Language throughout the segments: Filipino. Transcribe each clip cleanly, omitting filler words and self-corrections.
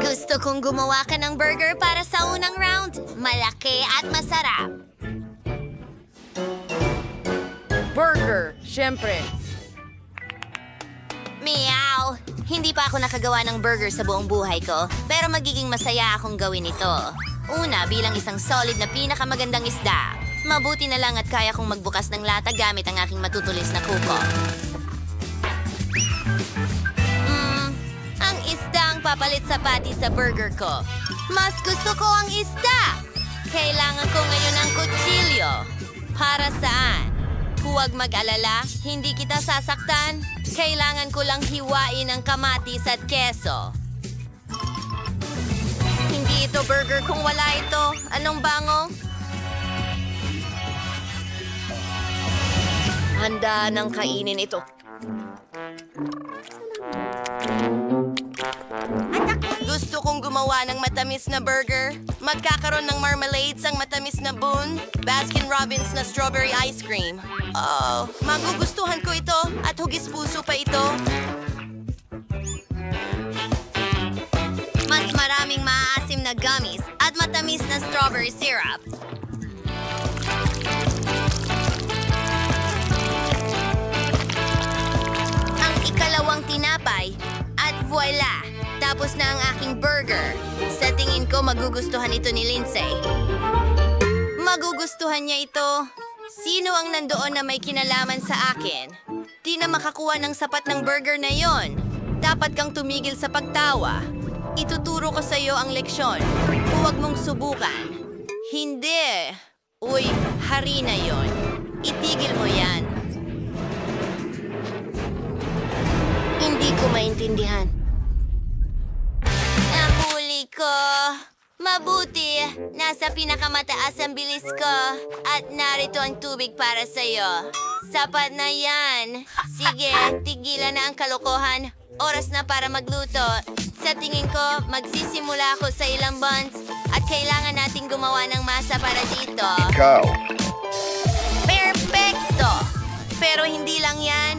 Gusto kong gumawa ka ng burger para sa unang round. Malaki at masarap. Burger, syempre. Meow! Hindi pa ako nakagawa ng burger sa buong buhay ko, pero magiging masaya akong gawin ito. Una, bilang isang solid na pinakamagandang isda. Mabuti na lang at kaya kong magbukas ng lata gamit ang aking matutulis na kuko. Ang isda ang papalit sa patty sa burger ko. Mas gusto ko ang isda! Kailangan ko ngayon ng kutsilyo. Para saan? Huwag mag-alala, hindi kita sasaktan. Kailangan ko lang hiwain ang kamatis at keso. Hindi ito burger kung wala ito. Anong bango? Handa ng kainin ito. Gusto kong gumawa ng matamis na burger. Magkakaroon ng marmalades ang matamis na bun. Baskin-Robbins na strawberry ice cream. Oh, magugustuhan ko ito at hugis-puso pa ito. Mas maraming maasim na gummies at matamis na strawberry syrup. Ang ikalawang tinapay at voila! Tapos na ang aking burger. Sa tingin ko, magugustuhan ito ni Lindsay. Magugustuhan niya ito. Sino ang nandoon na may kinalaman sa akin? Di na makakuha ng sapat ng burger na yon. Dapat kang tumigil sa pagtawa. Ituturo ko sa iyo ang leksyon. Huwag mong subukan. Hindi. Uy, hari na yon. Itigil mo yan. Hindi ko maintindihan. Nahuli ko. Mabuti. Nasa pinakamataas ang bilis ko. At narito ang tubig para sa'yo. Sapat na yan. Sige, tigilan na ang kalokohan. Oras na para magluto. Sa tingin ko, magsisimula ako sa ilang buns. At kailangan nating gumawa ng masa para dito. Ikaw. Perfecto! Pero hindi lang yan.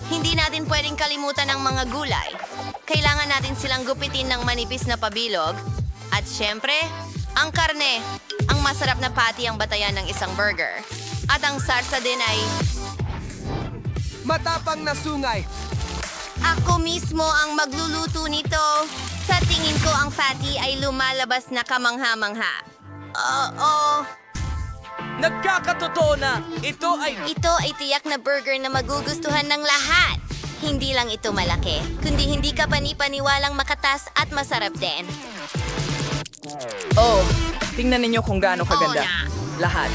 Hindi natin pwedeng kalimutan ang mga gulay. Kailangan natin silang gupitin ng manipis na pabilog. At syempre, ang karne. Ang masarap na patty ang batayan ng isang burger. At ang sarsa din ay... Matapang na sungay. Ako mismo ang magluluto nito. Sa tingin ko ang patty ay lumalabas na kamangha-mangha. Oo. Nagkakatotoo na. Ito ay tiyak na burger na magugustuhan ng lahat. Hindi lang ito malaki, kundi hindi ka panipaniwalang makatas at masarap din. Oh, tingnan ninyo kung gaano kaganda. na. Lahat.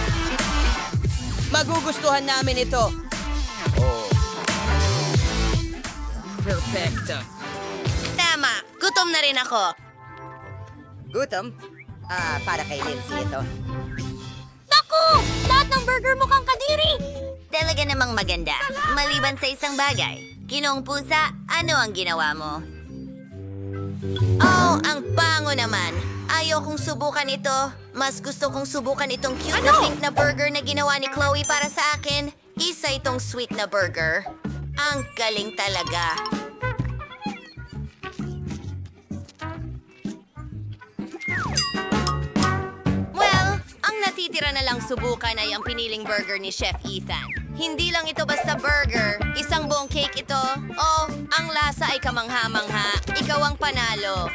magugustuhan namin ito. Perfecto. Tama, gutom na rin ako. Gutom? Para kay Lindsay ito. Naku! Lahat ng burger mukhang kadiri! Talaga namang maganda. Maliban sa isang bagay. Ginoong pusa, ano ang ginawa mo? Oh, ang bango naman. Ayaw kong subukan ito. Mas gusto kong subukan itong cute na pink na burger na ginawa ni Chloe para sa akin. Isa itong sweet na burger. Ang galing talaga. Well, ang natitira na lang subukan ay ang piniling burger ni Chef Ethan. Hindi lang ito basta burger, isang buong cake ito. Oh, ang lasa ay kamangha-mangha. Ikaw ang panalo.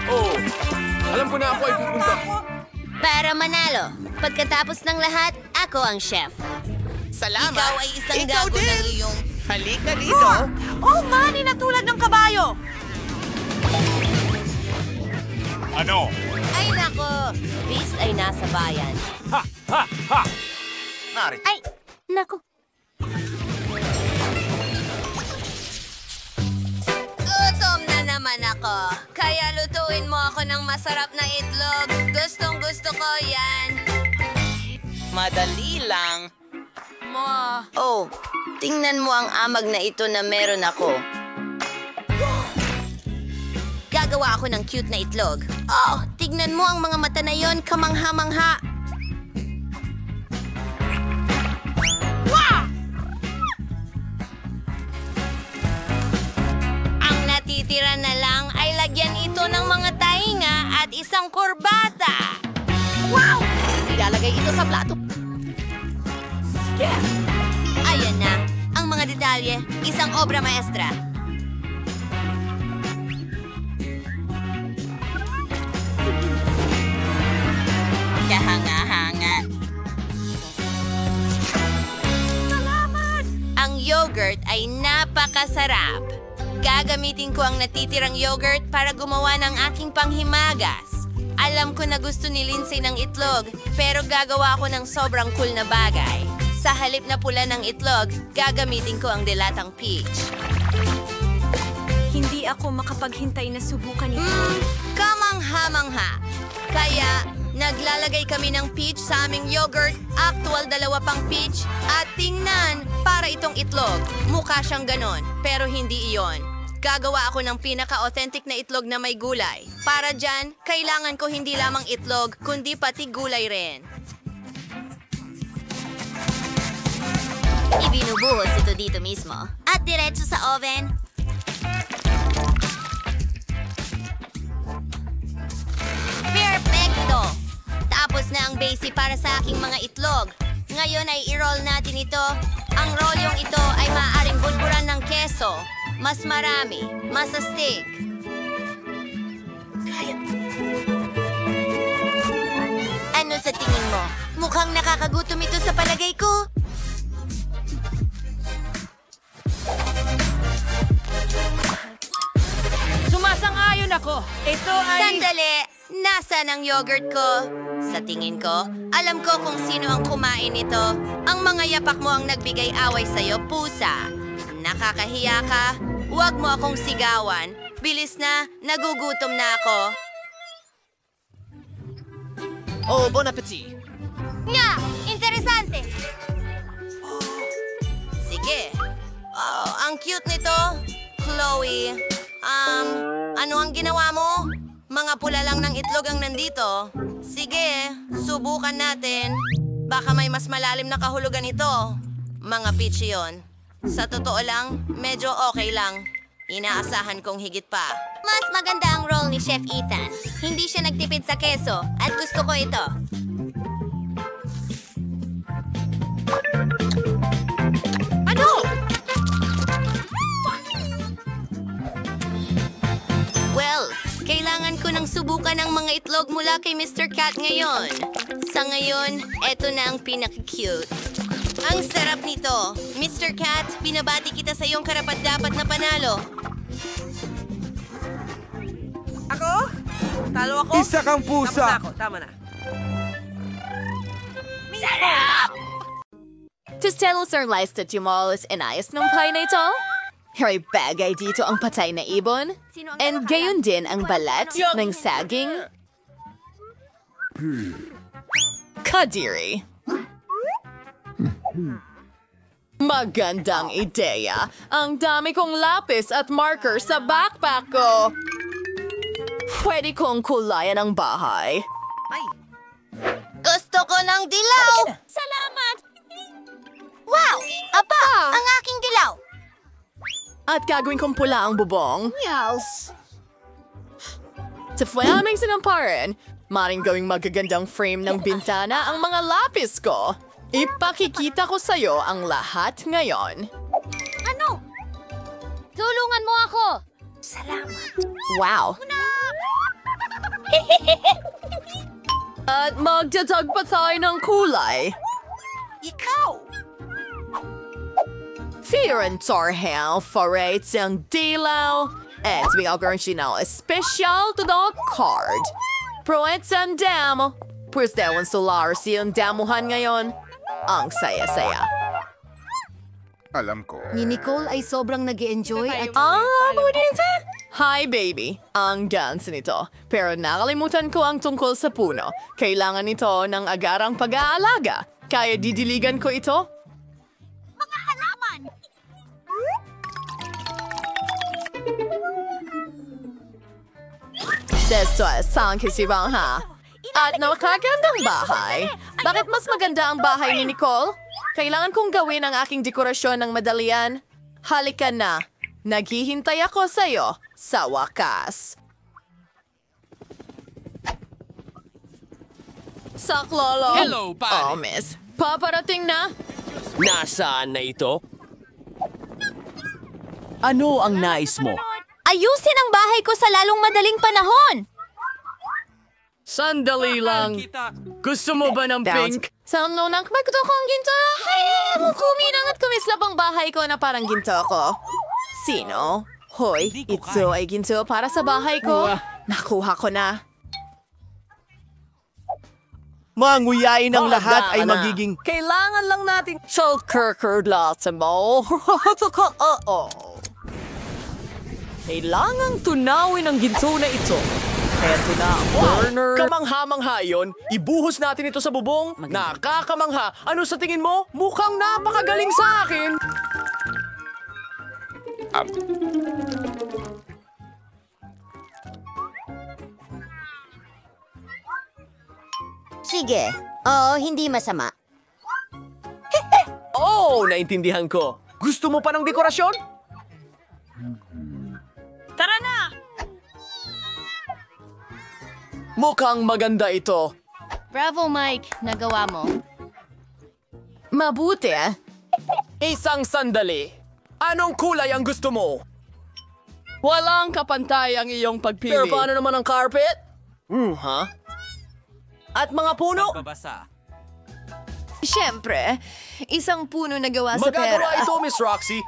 Oh, alam ko na ako ay pupunta. Para manalo, pagkatapos ng lahat, ako ang chef. Salamat. Ikaw ay isang gago ng iyong... Halika dito. Oh, mani na tulad ng kabayo! Ano? Ay nako, Beast ay nasa bayan. Ha! Ha! Ha! Narito. Ay, nako. Gutom na naman ako. Kaya lutuin mo ako ng masarap na itlog. Gustong gusto ko yan. Madali lang. Oh, tingnan mo ang amag na ito na meron ako. Gagawa ako ng cute na itlog. Oh, tignan mo ang mga mata na yon, kamangha-mangha. matitira na lang ay lagyan ito ng mga tainga at isang kurbata. Wow! Ilalagay ito sa plato. Ayan na, ang mga detalye, isang obra maestra. Kahanga-hanga. Ang yogurt ay napakasarap. Gagamitin ko ang natitirang yogurt para gumawa ng aking panghimagas. Alam ko na gusto ni Lindsay ng itlog, pero gagawa ako ng sobrang cool na bagay. Sa halip na pula ng itlog, gagamitin ko ang dilatang peach. Hindi ako makapaghintay na subukan ito. Kamangha-mangha. Kaya, naglalagay kami ng peach sa aming yogurt, actual 2 pang peach, at tingnan, para itong itlog. Mukha siyang ganon, pero hindi iyon. Gagawa ako ng pinaka-authentic na itlog na may gulay. Para dyan, kailangan ko hindi lamang itlog, kundi pati gulay rin. Ibinubuhos ito dito mismo. At diretso sa oven. Perfecto! Tapos na ang base para sa aking mga itlog. Ngayon ay i-roll natin ito. Ang rolyong ito ay maaaring bulburan ng keso. Mas marami, mas astig. Ano sa tingin mo? Mukhang nakakagutom ito sa palagay ko. Sumasang-ayon ako. Ito ay... Sandali! Nasaan ang yogurt ko? Sa tingin ko, alam ko kung sino ang kumain nito. Ang mga yapak mo ang nagbigay away sa'yo, pusa. Nakakahiya ka? Huwag mo akong sigawan. Bilis na, nagugutom na ako. Oh, bon appetit. Nga! Interesante! Sige. Oh, ang cute nito. Chloe, ano ang ginawa mo? Mga pula lang ng itlog ang nandito. Sige, subukan natin. Baka may mas malalim na kahulugan ito. Mga peach yun. Sa totoo lang, medyo okay lang. Inaasahan kong higit pa. Mas maganda ang roll ni Chef Ethan. Hindi siya nagtipid sa keso at gusto ko ito. Ano? Well, kailangan ko nang subukan ang mga itlog mula kay Mr. Cat ngayon. Sa ngayon, eto na ang pinaka-cute. Ang sarap nito. Mr. Cat, binabati kita sa iyong karapat-dapat na panalo. Ako? Talo ako? Isa kang pusa! Tama na. Tustelo Sir Leistet Yumalis inayos ng pie na ito? Hari bagay dito ang patay na ibon? And gayon din ang balat ng saging? Kadiri. Magandang ideya. Ang dami kong lapis at marker sa backpack ko. Pwede kong kulayan ang bahay. Gusto ko ng dilaw! Salamat! Wow! Aba! Ang aking dilaw! At gagawin kong pula ang bubong. Yes. Sa flaming sinamparan, maring gawing magagandang frame ng bintana ang mga lapis ko. Ipakikita ko sa'yo ang lahat ngayon. Ano? Tulungan mo ako! Wow. At magdadag pa tayo ng kulay. Ikaw! Fear and Torhel forates ang dilaw. At bigyan siya ng special to the card. Proets ang damo. Pues dewan solar siyang damuhan ngayon. Ang saya-saya. Alam ko. Ni Nicole ay sobrang nag-enjoy at... Budinte! Hi, baby. Ang dance nito. Pero nakalimutan ko ang tungkol sa puno. Kailangan nito ng agarang pag-aalaga. Kaya didiligan ko ito? Mga halaman! Desto sang kisibang ha. At nakakagandang bahay. Bakit mas maganda ang bahay ni Nicole? Kailangan kong gawin ang aking dekorasyon ng madalian. Halika na. Naghihintay ako sa'yo sa wakas. Saklolo. Hello, pare. Oh, miss. Paparating na? Nasaan na ito? Ano ang nais mo? Ayusin ang bahay ko sa lalong madaling panahon! Sandali lang. Gusto mo ba ng pink? Sa nunang magto kong ginto. Ay, kuminang at kumislap ang bahay ko na parang ginto ko. Sino? Hoy, ito ay ginto para sa bahay ko. Nakuha ko na. Manguyain ang lahat ay na. magiging... Kailangan lang natin... Salkirkerdlasan mo. Kailangang tunawin ang ginto na ito. Eto na, burner. Kamangha-mangha yun. Ibuhos natin ito sa bubong. Nakakamangha. Ano sa tingin mo? Mukhang napakagaling sa akin. Sige. Oo, hindi masama. Oh, naintindihan ko. Gusto mo pa ng dekorasyon? Tara na! Mukhang maganda ito. Bravo, Mike. Nagawa mo. Mabuti. Isang sandali. Anong kulay ang gusto mo? Walang kapantay ang iyong pagpili. Pero paano naman ang carpet? Ha? At mga puno? Siyempre, isang puno na gawa sa pera. Magagawa ito, Miss Roxy.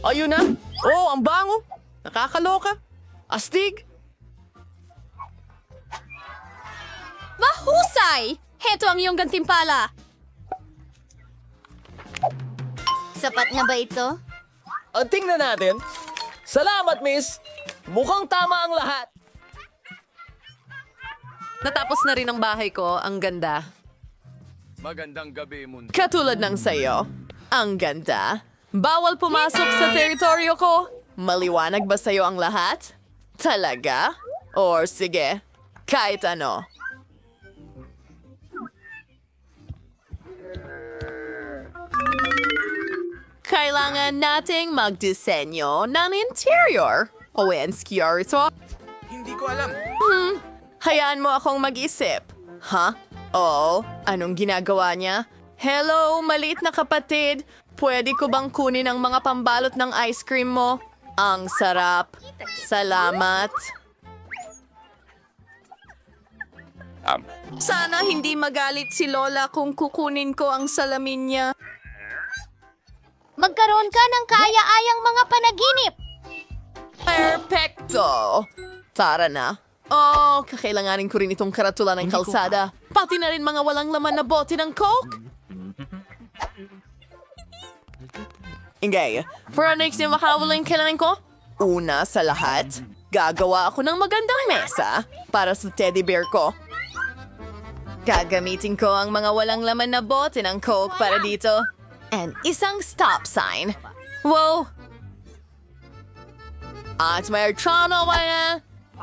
Ayun na. Oh, ang bango. Nakakaloka. Astig. Mahusay! Heto ang iyong gantimpala. Sapat na ba ito? Tingnan natin. Salamat, Miss. Mukhang tama ang lahat. Natapos na rin ang bahay ko. Ang ganda. Magandang gabi, mundo. Katulad ng sayo. Ang ganda. Bawal pumasok sa teritoryo ko. Maliwanag ba sa'yo ang lahat? Talaga? Or sige, kahit ano. Kailangan nating magdisenyo ng interior. Owenskior ito. Hindi ko alam. Hayaan mo akong mag-isip. Ha? Oo, anong ginagawa niya? Hello, maliit na kapatid. Pwede ko bang kunin ang mga pambalot ng ice cream mo? Ang sarap. Salamat. Sana hindi magalit si Lola kung kukunin ko ang salamin niya. Magkaroon ka ng kaaya-ayang mga panaginip. Perfecto! Tara na. Oh, kakailanganin ko rin itong karatula ng kalsada. Pati na rin mga walang laman na bote ng Coke. Ingay, for our next na makawalan kailangan ko? Una sa lahat, gagawa ako ng magandang mesa para sa teddy bear ko. Gagamitin ko ang mga walang laman na bote ng Coke para dito. And isang stop sign. Wow! At may trano ba?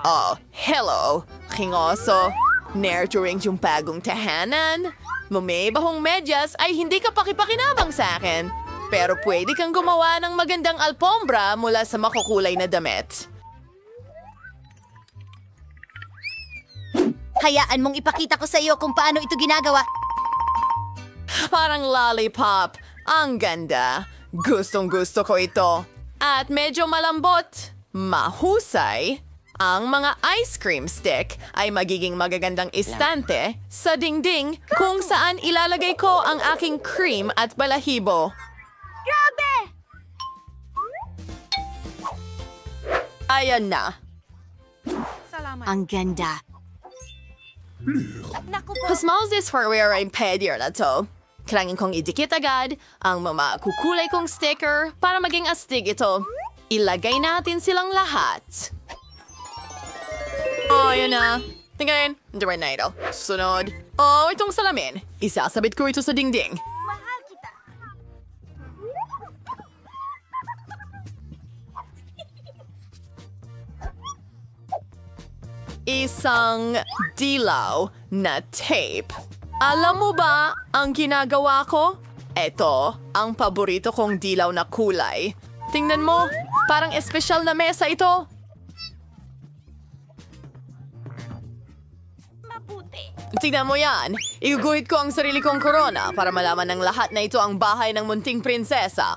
Oh, hello, King Oso. Nurturing yung bagong tahanan. Mamibahong medyas ay hindi ka pakipakinabang sa akin. Pero pwede kang gumawa ng magandang alpombra mula sa makukulay na damit. Hayaan mong ipakita ko sa iyo kung paano ito ginagawa. Parang lollipop. Ang ganda. Gustong-gusto ko ito. At medyo malambot. Mahusay. Ang mga ice cream stick ay magiging magagandang istante sa dingding kung saan ilalagay ko ang aking cream at balahibo. Grabe! Ayan na. Ang ganda. Pasmaos this for where I'm pedier na to. Kailangan kong idikit agad ang mga kukulay kong sticker para maging astig ito. Ilagay natin silang lahat. Oh, yun na. Tingnan, diyan na ito. Sunod. Oh, itong salamin. Isasabit ko ito sa dingding. Isang dilaw na tape. Alam mo ba ang ginagawa ko? Eto, ang paborito kong dilaw na kulay. Tingnan mo, parang espesyal na mesa ito. Tingnan mo yan. Iguguhit ko ang sarili kong korona para malaman ng lahat na ito ang bahay ng munting prinsesa.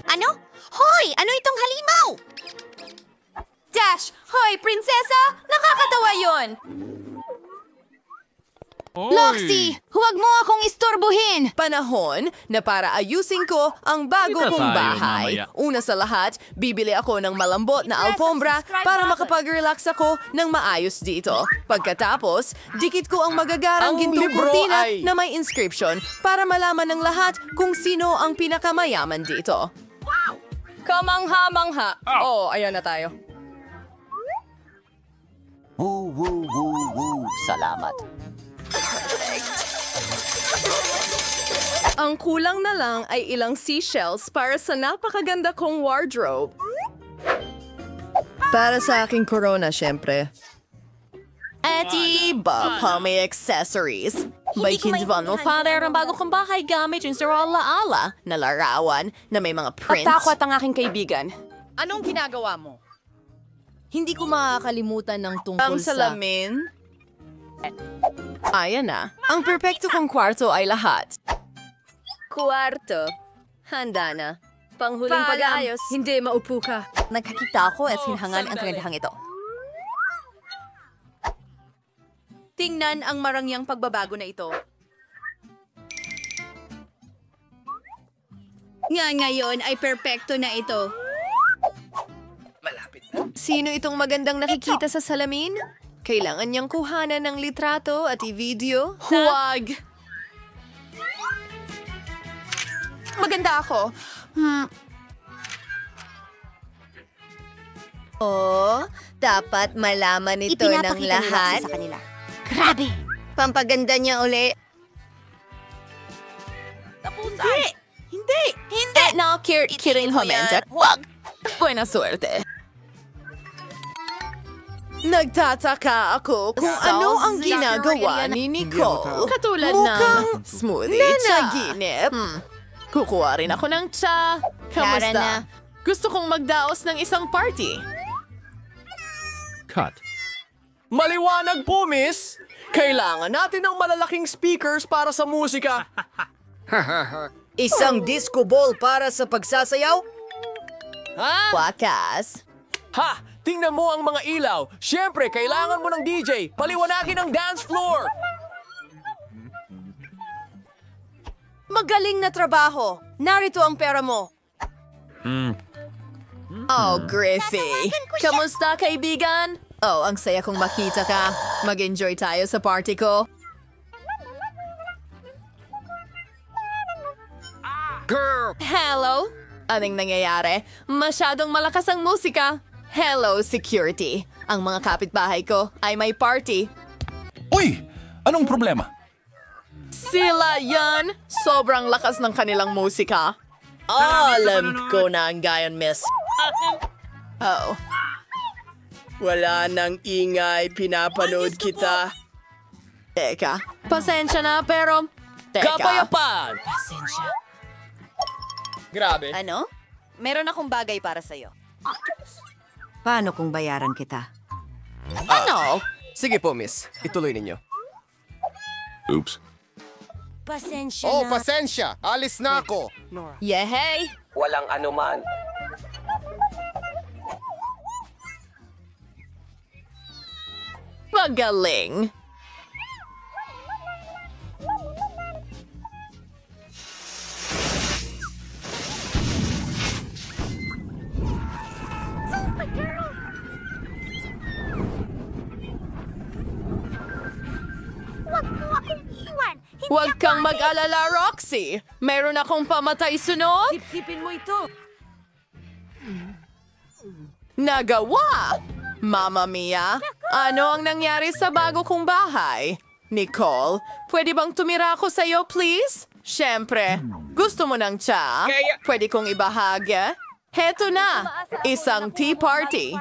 Ano? Hoy! Ano itong halimaw? Dash! Hoy, prinsesa! Nakakatawa yon! Loxie, huwag mo akong istorbohin! Panahon na para ayusin ko ang bago Kita kong tayo bahay. mamaya. Una sa lahat, bibili ako ng malambot na alfombra para makapag-relax ako ng maayos dito. Pagkatapos, dikit ko ang magagarang Ang gintong libro kurtina ay- na may inscription para malaman ng lahat kung sino ang pinakamayaman dito. Kamangha-mangha. Oh, ayan na tayo. Salamat. Ang kulang na lang ay ilang seashells para sa napakaganda kong wardrobe. Para sa aking corona, syempre. At iba pa may accessories. May kintuan mo, father, ang bago kong bahay gamit yung sa ala na larawan na may mga prints. Takot ang aking kaibigan. Anong ginagawa mo? Hindi ko makakalimutan ng tungkol Ang salamin. Ayan na. Ang perpekto kong kwarto ay lahat. Kwarto. Handa na. Panghuling Pag-ayos. Hindi, maupo ka. Nagkakita ako at hinhangan ang kagandahang ito. Tingnan ang marangyang pagbabago na ito. Ngayon ay perpekto na ito. Sino itong magandang nakikita sa salamin? Kailangan niyang kuhanan ng litrato at i-video? Huwag! Maganda ako. Oh, dapat malaman ito ng lahat. Sa kanila. Grabe! Pampaganda niya uli. Hindi! No, kidding Homenta. Huwag! Buena suerte. Nagtataka ako kung ano ang ginagawa ni Nicole. Katulad Mukhang smoothie chaginip. Kukuha rin ako ng tsa. Tara na. Kamusta? Gusto kong magdaos ng isang party. Cut. Maliwanag po, miss! Kailangan natin ng malalaking speakers para sa musika. Isang disco ball para sa pagsasayaw? Wakas. Ha! Tingnan mo ang mga ilaw. Siyempre, kailangan mo ng DJ. Paliwanagin ang dance floor. Magaling na trabaho. Narito ang pera mo. Oh, Griffey. Kamusta, kaibigan? Oh, ang saya kong makita ka. Mag-enjoy tayo sa party ko. Hello? Anong nangyayari? Masyadong malakas ang musika. Hello, security. Ang mga kapitbahay ko ay may party. Uy! Anong problema? Sila yan! Sobrang lakas ng kanilang musika. Alam ko na ang gayon, miss. Oh. Wala nang ingay, pinapanood kita. Teka, pasensya na pero... Teka. Kapayapaan! Grabe. Ano? Meron akong bagay para sa'yo. Paano kung bayaran kita? Ano? Sige po, miss. Ituloy ninyo. Oops. Pasensya Oh, na. pasensya. Alis na ako. Yehey! Walang anuman. Magaling! Huwag kang mag-alala, Roxy. Meron akong pamatay sunod. Sipin mo ito. Nagawa! Mamma mia, ano ang nangyari sa bago kong bahay? Nicole, pwede bang tumira ako sa'yo, please? Siyempre, gusto mo ng tsa? Pwede kong ibahagi? Heto na, isang tea party.